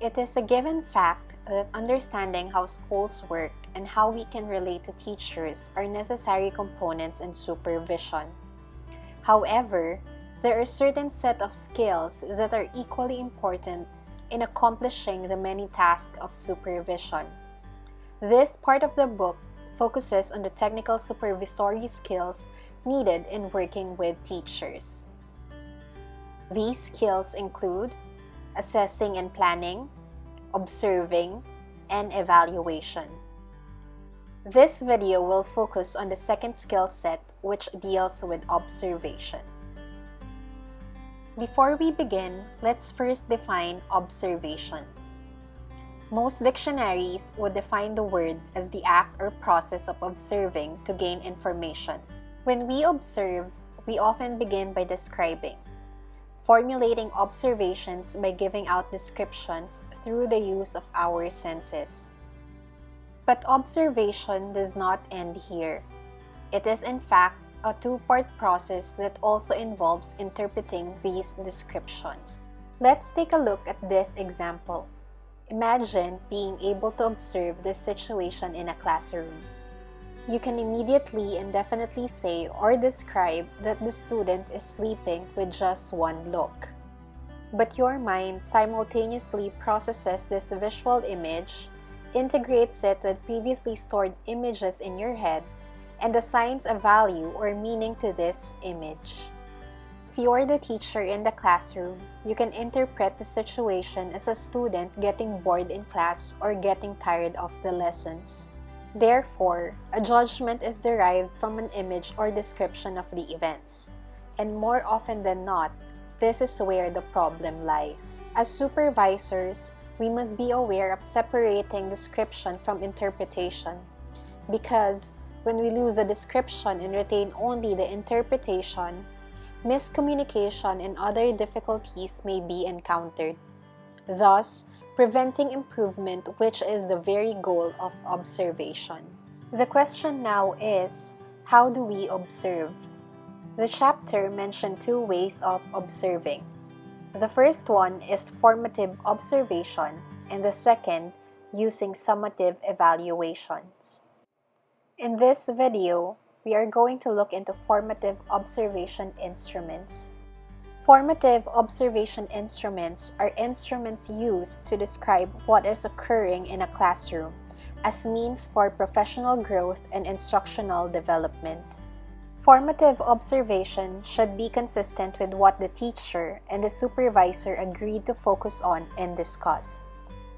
It is a given fact that understanding how schools work and how we can relate to teachers are necessary components in supervision. However, there are certain set of skills that are equally important in accomplishing the many tasks of supervision. This part of the book focuses on the technical supervisory skills needed in working with teachers. These skills include assessing and planning, observing, and evaluation. This video will focus on the second skill set, which deals with observation. Before we begin, let's first define observation. Most dictionaries would define the word as the act or process of observing to gain information. When we observe, we often begin by describing, formulating observations by giving out descriptions through the use of our senses. But observation does not end here. It is in fact a two-part process that also involves interpreting these descriptions. Let's take a look at this example. Imagine being able to observe this situation in a classroom. You can immediately and definitely say or describe that the student is sleeping with just one look. But your mind simultaneously processes this visual image, integrates it with previously stored images in your head, and assigns a value or meaning to this image. If you're the teacher in the classroom, you can interpret the situation as a student getting bored in class or getting tired of the lessons. Therefore, a judgment is derived from an image or description of the events. And more often than not, this is where the problem lies. As supervisors, we must be aware of separating description from interpretation, because when we lose the description and retain only the interpretation, miscommunication and other difficulties may be encountered, thus preventing improvement, which is the very goal of observation. The question now is, how do we observe? The chapter mentioned two ways of observing. The first one is formative observation, and the second, using summative evaluations. In this video, we are going to look into formative observation instruments. Formative observation instruments are instruments used to describe what is occurring in a classroom as means for professional growth and instructional development. Formative observation should be consistent with what the teacher and the supervisor agreed to focus on and discuss,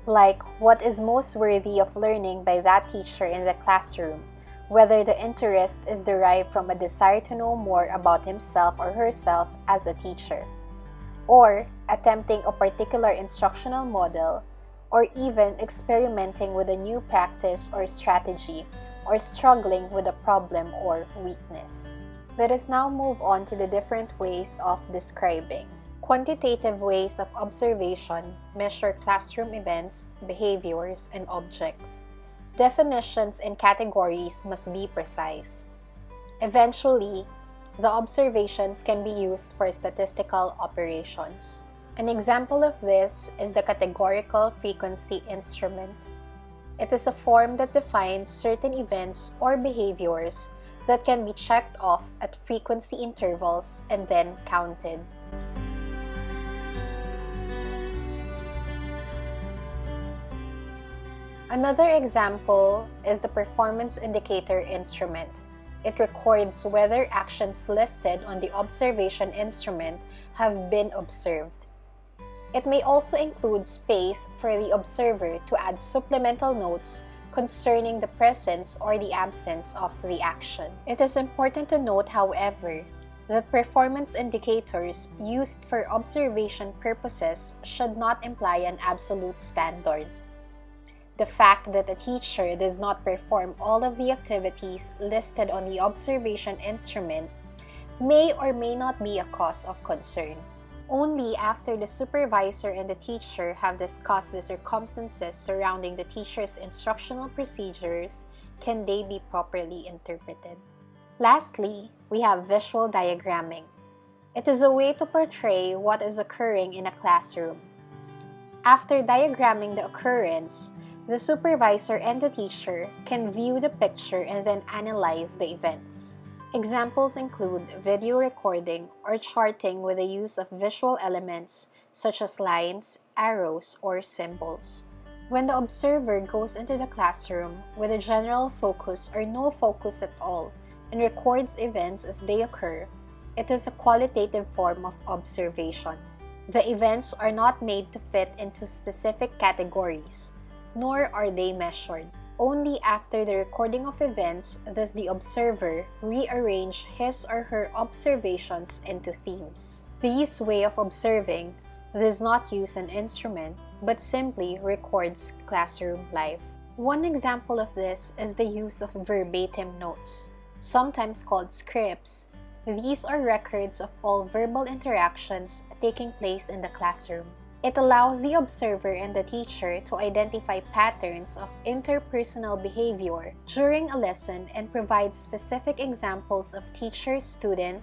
like what is most worthy of learning by that teacher in the classroom, whether the interest is derived from a desire to know more about himself or herself as a teacher, or attempting a particular instructional model, or even experimenting with a new practice or strategy, or struggling with a problem or weakness. Let us now move on to the different ways of describing. Quantitative ways of observation measure classroom events, behaviors, and objects. Definitions and categories must be precise. Eventually, the observations can be used for statistical operations. An example of this is the categorical frequency instrument. It is a form that defines certain events or behaviors that can be checked off at frequency intervals and then counted. Another example is the performance indicator instrument. It records whether actions listed on the observation instrument have been observed. It may also include space for the observer to add supplemental notes concerning the presence or the absence of the action. It is important to note, however, that performance indicators used for observation purposes should not imply an absolute standard. The fact that a teacher does not perform all of the activities listed on the observation instrument may or may not be a cause of concern. Only after the supervisor and the teacher have discussed the circumstances surrounding the teacher's instructional procedures can they be properly interpreted. Lastly, we have visual diagramming. It is a way to portray what is occurring in a classroom. After diagramming the occurrence, the supervisor and the teacher can view the picture and then analyze the events. Examples include video recording or charting with the use of visual elements such as lines, arrows, or symbols. When the observer goes into the classroom with a general focus or no focus at all and records events as they occur, it is a qualitative form of observation. The events are not made to fit into specific categories, nor are they measured. Only after the recording of events does the observer rearrange his or her observations into themes. This way of observing does not use an instrument, but simply records classroom life. One example of this is the use of verbatim notes, sometimes called scripts. These are records of all verbal interactions taking place in the classroom. It allows the observer and the teacher to identify patterns of interpersonal behavior during a lesson and provides specific examples of teacher-student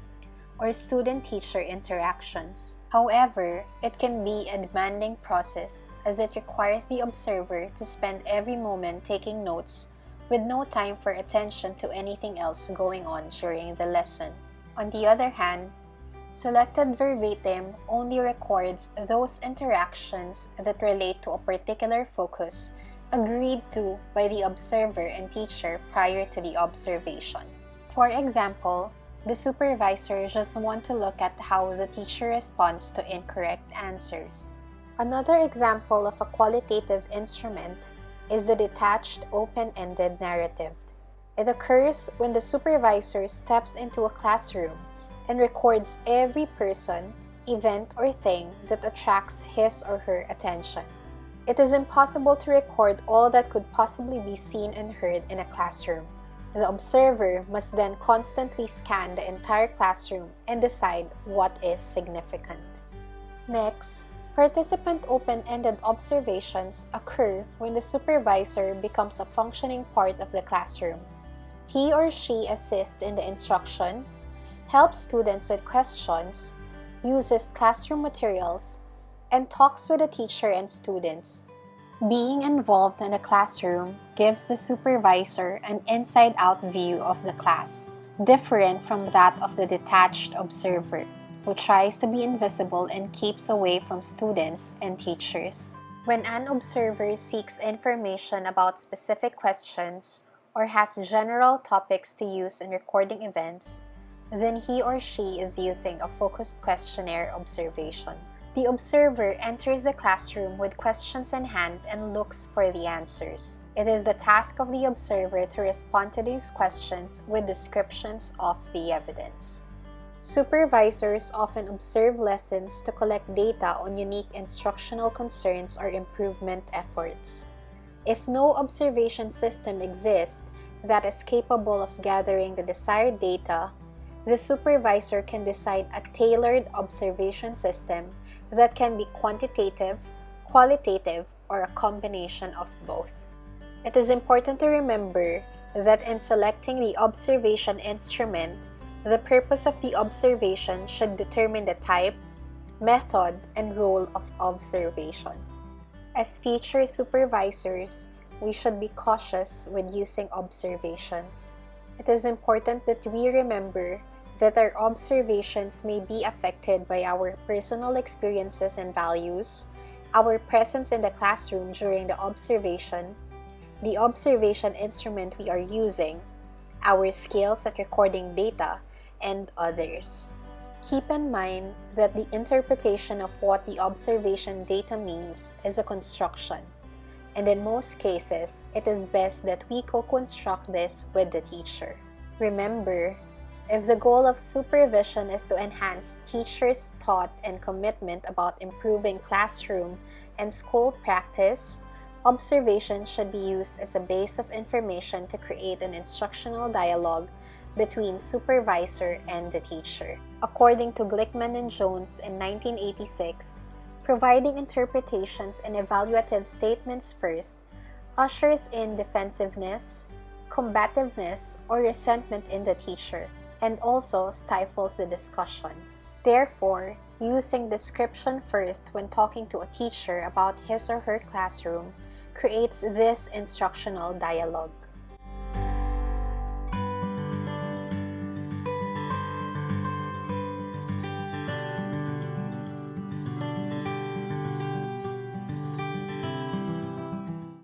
or student-teacher interactions. However, it can be a demanding process as it requires the observer to spend every moment taking notes with no time for attention to anything else going on during the lesson. On the other hand, selected verbatim only records those interactions that relate to a particular focus agreed to by the observer and teacher prior to the observation. For example, the supervisor just wants to look at how the teacher responds to incorrect answers. Another example of a qualitative instrument is the detached open-ended narrative. It occurs when the supervisor steps into a classroom and records every person, event, or thing that attracts his or her attention. It is impossible to record all that could possibly be seen and heard in a classroom. The observer must then constantly scan the entire classroom and decide what is significant. Next, participant open-ended observations occur when the supervisor becomes a functioning part of the classroom. He or she assists in the instruction, helps students with questions, uses classroom materials, and talks with the teacher and students. Being involved in the classroom gives the supervisor an inside-out view of the class, different from that of the detached observer, who tries to be invisible and keeps away from students and teachers. When an observer seeks information about specific questions or has general topics to use in recording events, then he or she is using a focused questionnaire observation. The observer enters the classroom with questions in hand and looks for the answers. It is the task of the observer to respond to these questions with descriptions of the evidence. Supervisors often observe lessons to collect data on unique instructional concerns or improvement efforts. If no observation system exists that is capable of gathering the desired data, the supervisor can decide a tailored observation system that can be quantitative, qualitative, or a combination of both. It is important to remember that in selecting the observation instrument, the purpose of the observation should determine the type, method, and role of observation. As future supervisors, we should be cautious with using observations. It is important that we remember that our observations may be affected by our personal experiences and values, our presence in the classroom during the observation instrument we are using, our skills at recording data, and others. Keep in mind that the interpretation of what the observation data means is a construction, and in most cases, it is best that we co-construct this with the teacher. Remember, if the goal of supervision is to enhance teachers' thought and commitment about improving classroom and school practice, observation should be used as a base of information to create an instructional dialogue between supervisor and the teacher. According to Glickman and Jones in 1986, providing interpretations and evaluative statements first ushers in defensiveness, combativeness, or resentment in the teacher, and also stifles the discussion. Therefore, Using description first when talking to a teacher about his or her classroom creates this instructional dialogue.